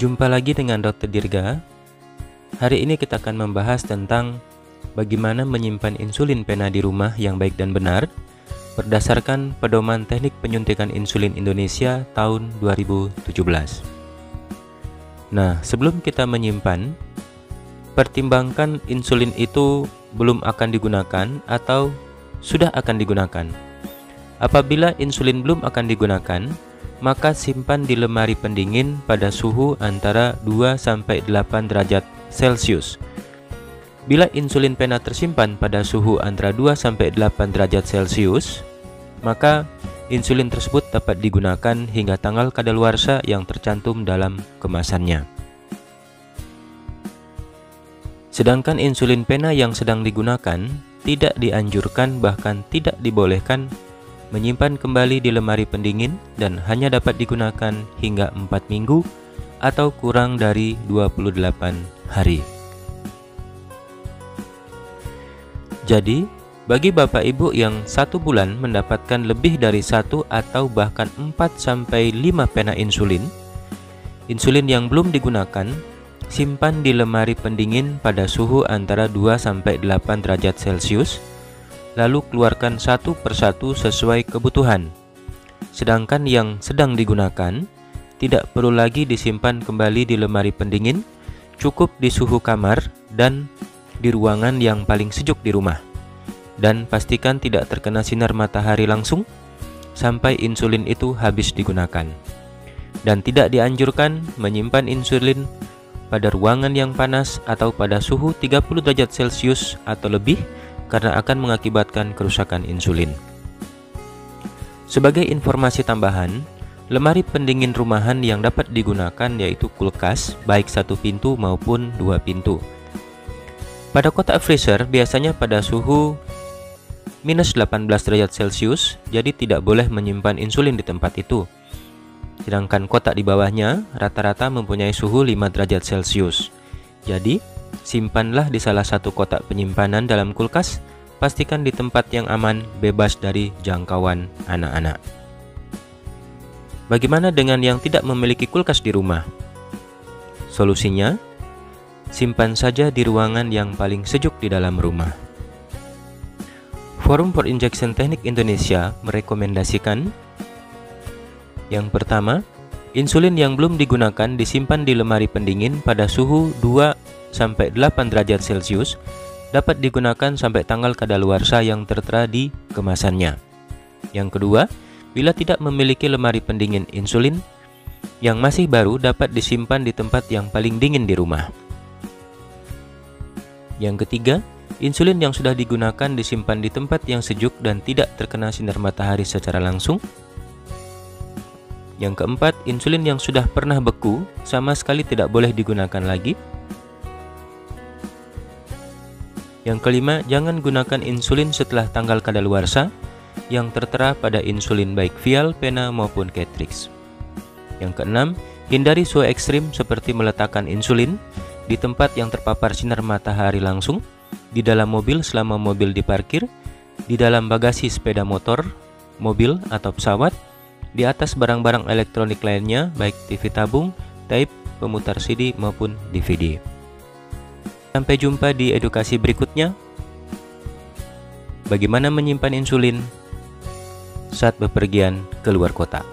Jumpa lagi dengan Dr. Dirga. Hari ini kita akan membahas tentang bagaimana menyimpan insulin pena di rumah yang baik dan benar berdasarkan Pedoman Teknik Penyuntikan Insulin Indonesia tahun 2017. Nah, sebelum kita menyimpan, pertimbangkan insulin itu belum akan digunakan atau sudah akan digunakan. Apabila insulin belum akan digunakan, maka simpan di lemari pendingin pada suhu antara 2-8 derajat Celcius. Bila insulin pena tersimpan pada suhu antara 2-8 derajat Celcius, maka insulin tersebut dapat kadaluarsa hingga tanggal kadaluarsa yang tercantum dalam kemasannya. Sedangkan insulin pena yang sedang digunakan tidak dianjurkan, bahkan tidak dibolehkan menyimpan kembali di lemari pendingin dan hanya dapat digunakan hingga 4 minggu atau kurang dari 28 hari. Jadi, bagi Bapak Ibu yang 1 bulan mendapatkan lebih dari 1 atau bahkan 4-5 pena insulin yang belum digunakan, simpan di lemari pendingin pada suhu antara 2-8 derajat Celcius, lalu keluarkan satu persatu sesuai kebutuhan. Sedangkan yang sedang digunakan tidak perlu lagi disimpan kembali di lemari pendingin, cukup di suhu kamar dan di ruangan yang paling sejuk di rumah. Dan pastikan tidak terkena sinar matahari langsung sampai insulin itu habis digunakan. Dan tidak dianjurkan menyimpan insulin pada ruangan yang panas atau pada suhu 30 derajat Celcius atau lebih, karena akan mengakibatkan kerusakan insulin. Sebagai informasi tambahan, lemari pendingin rumahan yang dapat digunakan yaitu kulkas, baik 1 pintu maupun 2 pintu. Pada kotak freezer biasanya pada suhu minus 18 derajat Celcius, jadi tidak boleh menyimpan insulin di tempat itu. Sedangkan kotak di bawahnya rata-rata mempunyai suhu 5 derajat Celcius. Jadi, simpanlah di salah satu kotak penyimpanan dalam kulkas, pastikan di tempat yang aman, bebas dari jangkauan anak-anak. Bagaimana dengan yang tidak memiliki kulkas di rumah? Solusinya, simpan saja di ruangan yang paling sejuk di dalam rumah. Forum for Injection Teknik Indonesia merekomendasikan: yang pertama, insulin yang belum digunakan disimpan di lemari pendingin pada suhu 2-8 derajat Celcius, dapat digunakan sampai tanggal kadaluarsa yang tertera di kemasannya. Yang kedua, bila tidak memiliki lemari pendingin insulin yang masih baru, dapat disimpan di tempat yang paling dingin di rumah. Yang ketiga, insulin yang sudah digunakan disimpan di tempat yang sejuk dan tidak terkena sinar matahari secara langsung. Yang keempat, insulin yang sudah pernah beku sama sekali tidak boleh digunakan lagi. Yang kelima, jangan gunakan insulin setelah tanggal kadaluarsa yang tertera pada insulin baik vial, pena maupun cartridge. Yang keenam, hindari suhu ekstrim seperti meletakkan insulin di tempat yang terpapar sinar matahari langsung, di dalam mobil selama mobil diparkir, di dalam bagasi sepeda motor, mobil atau pesawat, di atas barang-barang elektronik lainnya baik TV tabung, tape, pemutar CD maupun DVD. Sampai jumpa di edukasi berikutnya. Bagaimana menyimpan insulin saat bepergian ke luar kota.